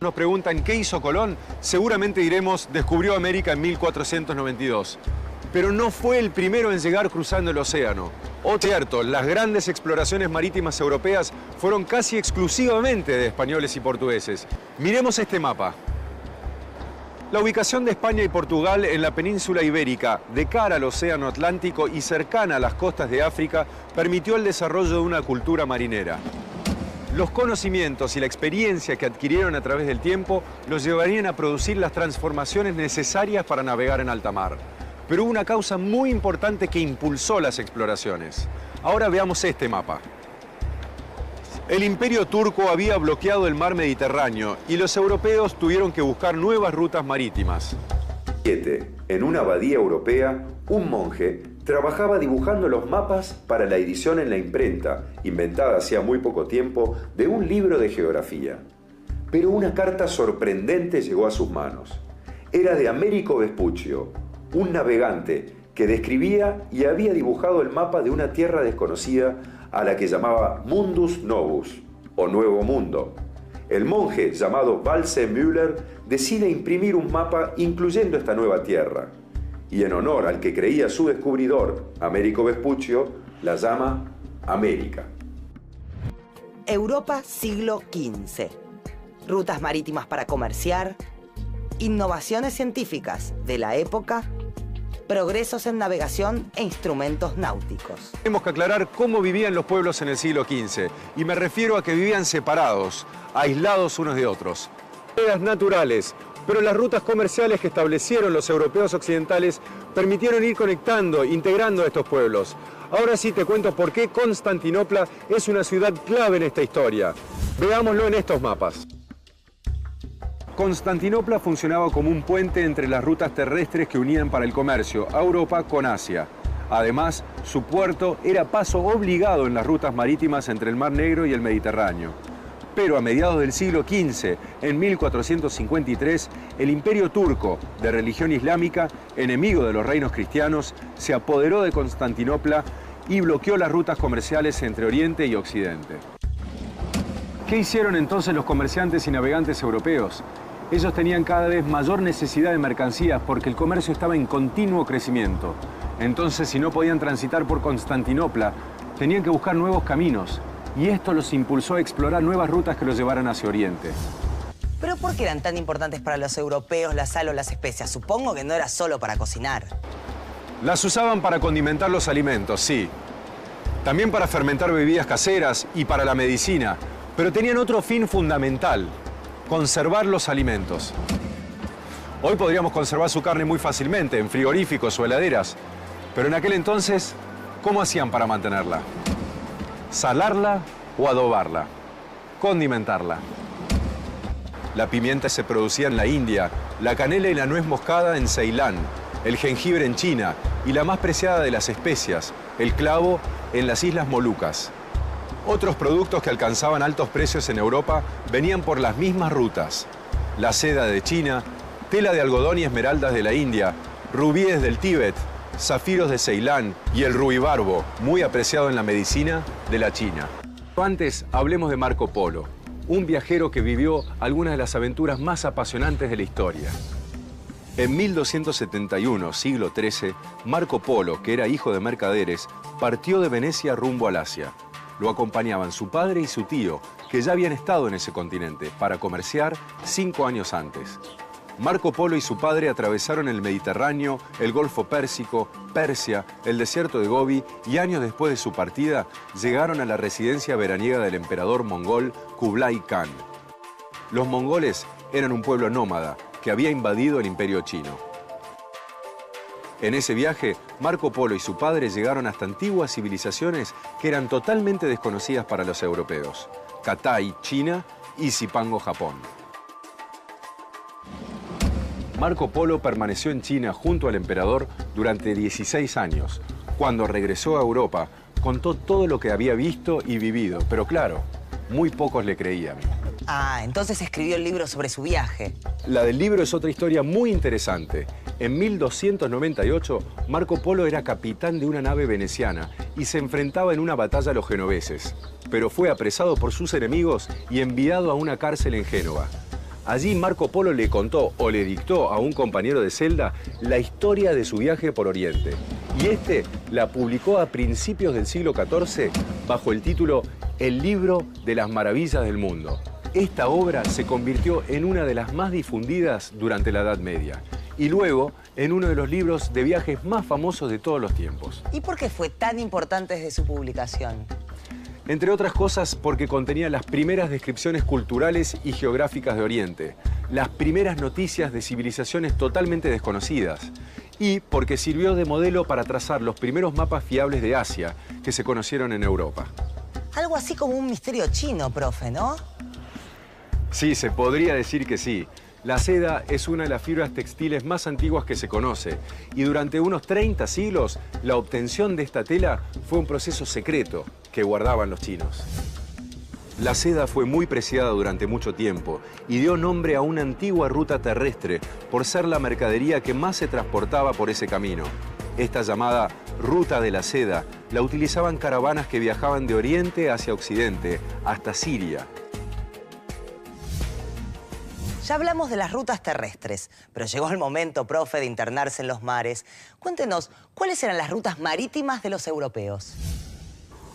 Nos preguntan ¿qué hizo Colón? Seguramente diremos descubrió América en 1492. Pero no fue el primero en llegar cruzando el océano. O cierto, las grandes exploraciones marítimas europeas fueron casi exclusivamente de españoles y portugueses. Miremos este mapa. La ubicación de España y Portugal en la península ibérica, de cara al océano Atlántico y cercana a las costas de África, permitió el desarrollo de una cultura marinera. Los conocimientos y la experiencia que adquirieron a través del tiempo los llevarían a producir las transformaciones necesarias para navegar en alta mar. Pero hubo una causa muy importante que impulsó las exploraciones. Ahora veamos este mapa. El Imperio Turco había bloqueado el mar Mediterráneo y los europeos tuvieron que buscar nuevas rutas marítimas. En una abadía europea, un monje trabajaba dibujando los mapas para la edición en la imprenta, inventada hacía muy poco tiempo, de un libro de geografía. Pero una carta sorprendente llegó a sus manos. Era de Américo Vespuccio, un navegante que describía y había dibujado el mapa de una tierra desconocida a la que llamaba Mundus Novus, o Nuevo Mundo. El monje, llamado Waldseemüller, decide imprimir un mapa incluyendo esta nueva tierra. Y en honor al que creía su descubridor, Américo Vespuccio, la llama América. Europa, siglo XV. Rutas marítimas para comerciar, innovaciones científicas de la época, progresos en navegación e instrumentos náuticos. Tenemos que aclarar cómo vivían los pueblos en el siglo XV, y me refiero a que vivían separados, aislados unos de otros. Eran naturales, pero las rutas comerciales que establecieron los europeos occidentales permitieron ir conectando, integrando a estos pueblos. Ahora sí te cuento por qué Constantinopla es una ciudad clave en esta historia. Veámoslo en estos mapas. Constantinopla funcionaba como un puente entre las rutas terrestres que unían para el comercio a Europa con Asia. Además, su puerto era paso obligado en las rutas marítimas entre el Mar Negro y el Mediterráneo. Pero a mediados del siglo XV, en 1453, el Imperio Turco, de religión islámica, enemigo de los reinos cristianos, se apoderó de Constantinopla y bloqueó las rutas comerciales entre Oriente y Occidente. ¿Qué hicieron entonces los comerciantes y navegantes europeos? Ellos tenían cada vez mayor necesidad de mercancías porque el comercio estaba en continuo crecimiento. Entonces, si no podían transitar por Constantinopla, tenían que buscar nuevos caminos. Y esto los impulsó a explorar nuevas rutas que los llevaran hacia Oriente. ¿Pero por qué eran tan importantes para los europeos la sal o las especias? Supongo que no era solo para cocinar. Las usaban para condimentar los alimentos, sí. También para fermentar bebidas caseras y para la medicina. Pero tenían otro fin fundamental: conservar los alimentos. Hoy podríamos conservar su carne muy fácilmente en frigoríficos o heladeras. Pero en aquel entonces, ¿cómo hacían para mantenerla? Salarla o adobarla, condimentarla. La pimienta se producía en la India, la canela y la nuez moscada en Ceilán, el jengibre en China y la más preciada de las especias, el clavo, en las Islas Molucas. Otros productos que alcanzaban altos precios en Europa venían por las mismas rutas: la seda de China, tela de algodón y esmeraldas de la India, rubíes del Tíbet, zafiros de Ceilán y el ruibarbo, muy apreciado en la medicina, de la China. Antes, hablemos de Marco Polo, un viajero que vivió algunas de las aventuras más apasionantes de la historia. En 1271, siglo XIII, Marco Polo, que era hijo de mercaderes, partió de Venecia rumbo al Asia. Lo acompañaban su padre y su tío, que ya habían estado en ese continente para comerciar 5 años antes. Marco Polo y su padre atravesaron el Mediterráneo, el Golfo Pérsico, Persia, el desierto de Gobi y años después de su partida llegaron a la residencia veraniega del emperador mongol Kublai Khan. Los mongoles eran un pueblo nómada que había invadido el imperio chino. En ese viaje, Marco Polo y su padre llegaron hasta antiguas civilizaciones que eran totalmente desconocidas para los europeos: Katai, China, y Zipango, Japón. Marco Polo permaneció en China junto al emperador durante 16 años. Cuando regresó a Europa, contó todo lo que había visto y vivido, pero claro, muy pocos le creían. Ah, entonces escribió el libro sobre su viaje. La del libro es otra historia muy interesante. En 1298, Marco Polo era capitán de una nave veneciana y se enfrentaba en una batalla a los genoveses, pero fue apresado por sus enemigos y enviado a una cárcel en Génova. Allí Marco Polo le contó o le dictó a un compañero de celda la historia de su viaje por Oriente. Y este la publicó a principios del siglo XIV bajo el título El libro de las maravillas del mundo. Esta obra se convirtió en una de las más difundidas durante la Edad Media y luego en uno de los libros de viajes más famosos de todos los tiempos. ¿Y por qué fue tan importante desde su publicación? Entre otras cosas porque contenía las primeras descripciones culturales y geográficas de Oriente, las primeras noticias de civilizaciones totalmente desconocidas y porque sirvió de modelo para trazar los primeros mapas fiables de Asia que se conocieron en Europa. Algo así como un misterio chino, profe, ¿no? Sí, se podría decir que sí. La seda es una de las fibras textiles más antiguas que se conoce y durante unos 30 siglos la obtención de esta tela fue un proceso secreto que guardaban los chinos. La seda fue muy preciada durante mucho tiempo y dio nombre a una antigua ruta terrestre por ser la mercadería que más se transportaba por ese camino. Esta llamada Ruta de la Seda la utilizaban caravanas que viajaban de Oriente hacia Occidente, hasta Siria. Ya hablamos de las rutas terrestres, pero llegó el momento, profe, de internarse en los mares. Cuéntenos, ¿cuáles eran las rutas marítimas de los europeos?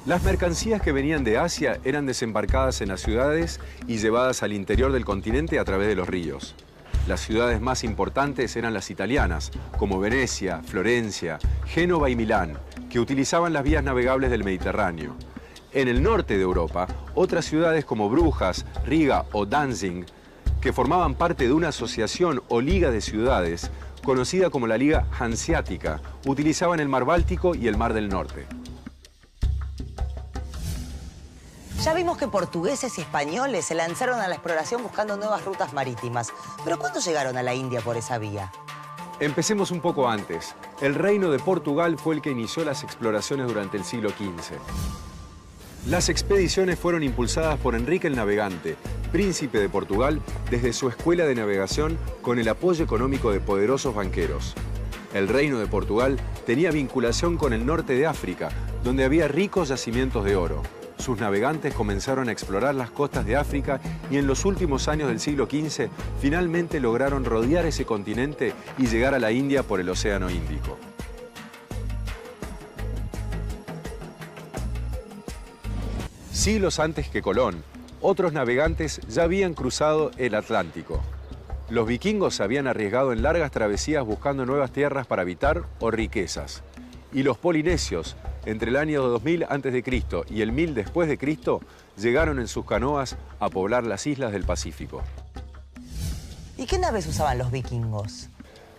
Las mercancías que venían de Asia eran desembarcadas en las ciudades y llevadas al interior del continente a través de los ríos. Las ciudades más importantes eran las italianas, como Venecia, Florencia, Génova y Milán, que utilizaban las vías navegables del Mediterráneo. En el norte de Europa, otras ciudades como Brujas, Riga o Danzig, que formaban parte de una asociación o liga de ciudades, conocida como la Liga Hanseática, utilizaban el mar Báltico y el mar del Norte. Ya vimos que portugueses y españoles se lanzaron a la exploración buscando nuevas rutas marítimas. ¿Pero cuándo llegaron a la India por esa vía? Empecemos un poco antes. El Reino de Portugal fue el que inició las exploraciones durante el siglo XV. Las expediciones fueron impulsadas por Enrique el Navegante, príncipe de Portugal, desde su escuela de navegación con el apoyo económico de poderosos banqueros. El Reino de Portugal tenía vinculación con el norte de África, donde había ricos yacimientos de oro. Sus navegantes comenzaron a explorar las costas de África y en los últimos años del siglo XV finalmente lograron rodear ese continente y llegar a la India por el Océano Índico. Siglos antes que Colón, otros navegantes ya habían cruzado el Atlántico. Los vikingos se habían arriesgado en largas travesías buscando nuevas tierras para habitar o riquezas. Y los polinesios, entre el año 2000 a.C. y el 1000 después de Cristo, llegaron en sus canoas a poblar las islas del Pacífico. ¿Y qué naves usaban los vikingos?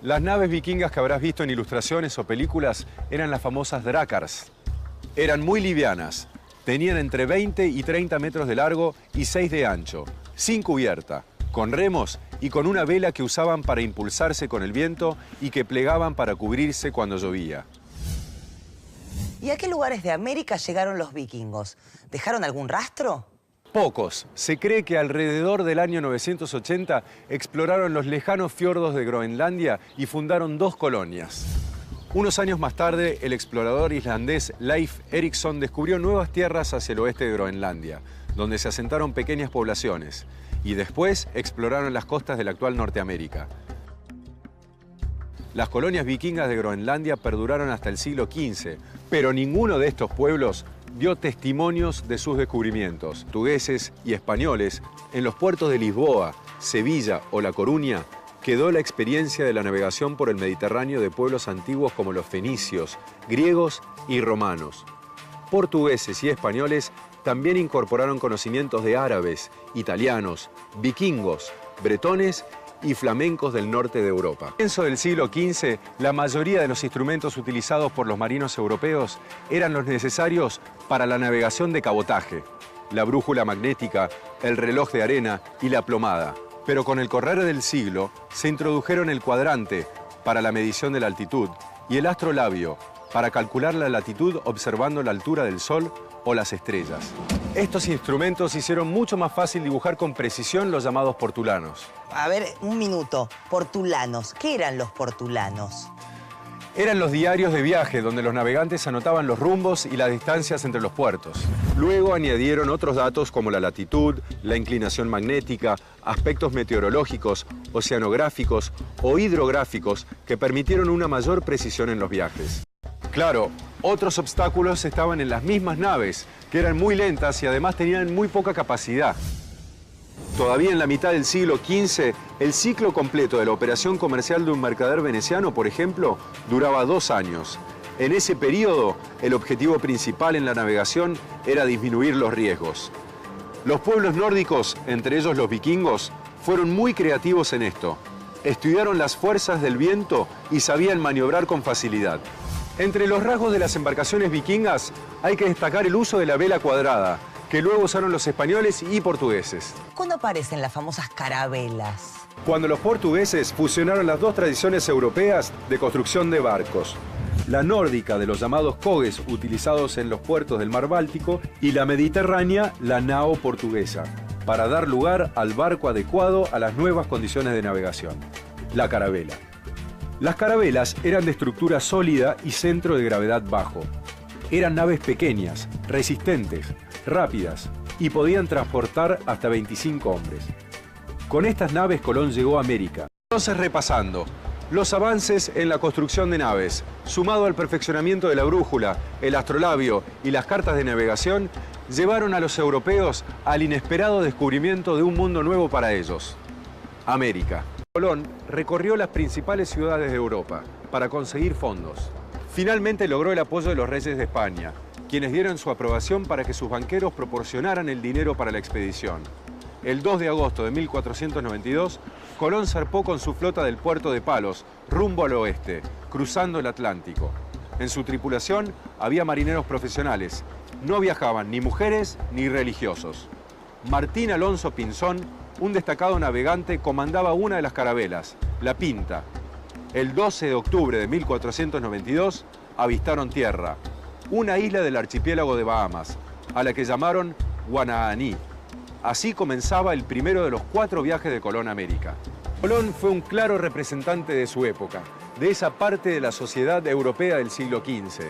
Las naves vikingas que habrás visto en ilustraciones o películas eran las famosas drácars. Eran muy livianas. Tenían entre 20 y 30 metros de largo y 6 de ancho, sin cubierta, con remos y con una vela que usaban para impulsarse con el viento y que plegaban para cubrirse cuando llovía. ¿Y a qué lugares de América llegaron los vikingos? ¿Dejaron algún rastro? Pocos. Se cree que alrededor del año 980 exploraron los lejanos fiordos de Groenlandia y fundaron 2 colonias. Unos años más tarde, el explorador islandés Leif Erikson descubrió nuevas tierras hacia el oeste de Groenlandia, donde se asentaron pequeñas poblaciones, y después exploraron las costas de la actual Norteamérica. Las colonias vikingas de Groenlandia perduraron hasta el siglo XV, pero ninguno de estos pueblos dio testimonios de sus descubrimientos. Portugueses y españoles, en los puertos de Lisboa, Sevilla o La Coruña, quedó la experiencia de la navegación por el Mediterráneo de pueblos antiguos como los fenicios, griegos y romanos. Portugueses y españoles también incorporaron conocimientos de árabes, italianos, vikingos, bretones y flamencos del norte de Europa. A comienzo del siglo XV, la mayoría de los instrumentos utilizados por los marinos europeos eran los necesarios para la navegación de cabotaje: la brújula magnética, el reloj de arena y la plomada. Pero con el correr del siglo se introdujeron el cuadrante para la medición de la altitud y el astrolabio para calcular la latitud observando la altura del Sol o las estrellas. Estos instrumentos hicieron mucho más fácil dibujar con precisión los llamados portulanos. A ver, un minuto. Portulanos. ¿Qué eran los portulanos? Eran los diarios de viaje donde los navegantes anotaban los rumbos y las distancias entre los puertos. Luego añadieron otros datos como la latitud, la inclinación magnética, aspectos meteorológicos, oceanográficos o hidrográficos que permitieron una mayor precisión en los viajes. Claro, otros obstáculos estaban en las mismas naves, que eran muy lentas y además tenían muy poca capacidad. Todavía en la mitad del siglo XV, el ciclo completo de la operación comercial de un mercader veneciano, por ejemplo, duraba 2 años. En ese periodo, el objetivo principal en la navegación era disminuir los riesgos. Los pueblos nórdicos, entre ellos los vikingos, fueron muy creativos en esto. Estudiaron las fuerzas del viento y sabían maniobrar con facilidad. Entre los rasgos de las embarcaciones vikingas hay que destacar el uso de la vela cuadrada, que luego usaron los españoles y portugueses. ¿Cuándo aparecen las famosas carabelas? Cuando los portugueses fusionaron las dos tradiciones europeas de construcción de barcos. La nórdica de los llamados cogues utilizados en los puertos del mar Báltico y la mediterránea, la nao portuguesa, para dar lugar al barco adecuado a las nuevas condiciones de navegación, la carabela. Las carabelas eran de estructura sólida y centro de gravedad bajo. Eran naves pequeñas, resistentes, rápidas y podían transportar hasta 25 hombres. Con estas naves Colón llegó a América. Entonces, repasando, los avances en la construcción de naves, sumado al perfeccionamiento de la brújula, el astrolabio y las cartas de navegación, llevaron a los europeos al inesperado descubrimiento de un mundo nuevo para ellos, América. Colón recorrió las principales ciudades de Europa para conseguir fondos. Finalmente logró el apoyo de los reyes de España, quienes dieron su aprobación para que sus banqueros proporcionaran el dinero para la expedición. El 2 de agosto de 1492, Colón zarpó con su flota del puerto de Palos, rumbo al oeste, cruzando el Atlántico. En su tripulación había marineros profesionales. No viajaban ni mujeres ni religiosos. Martín Alonso Pinzón, un destacado navegante, comandaba una de las carabelas, la Pinta. El 12 de octubre de 1492 avistaron tierra, una isla del archipiélago de Bahamas, a la que llamaron Guanahani. Así comenzaba el primero de los 4 viajes de Colón a América. Colón fue un claro representante de su época, de esa parte de la sociedad europea del siglo XV.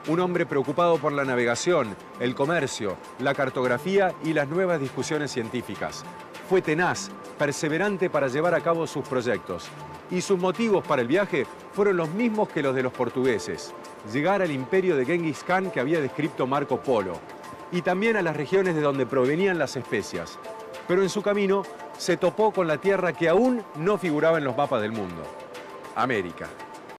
Un hombre preocupado por la navegación, el comercio, la cartografía y las nuevas discusiones científicas. Fue tenaz, perseverante para llevar a cabo sus proyectos. Y sus motivos para el viaje fueron los mismos que los de los portugueses. Llegar al imperio de Genghis Khan que había descrito Marco Polo. Y también a las regiones de donde provenían las especias. Pero en su camino se topó con la tierra que aún no figuraba en los mapas del mundo: América.